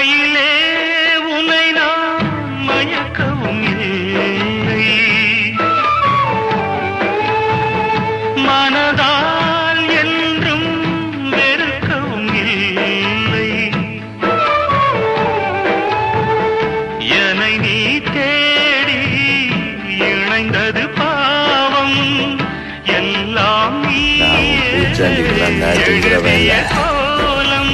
மயிலே உனை நான் மயக்கவும் இல்லை, மனதால் என்றும் வெறுக்கவும் இல்லை. என்னை நீ தேடி இணைந்தது பாவம், எல்லாம் நீ கோலம்.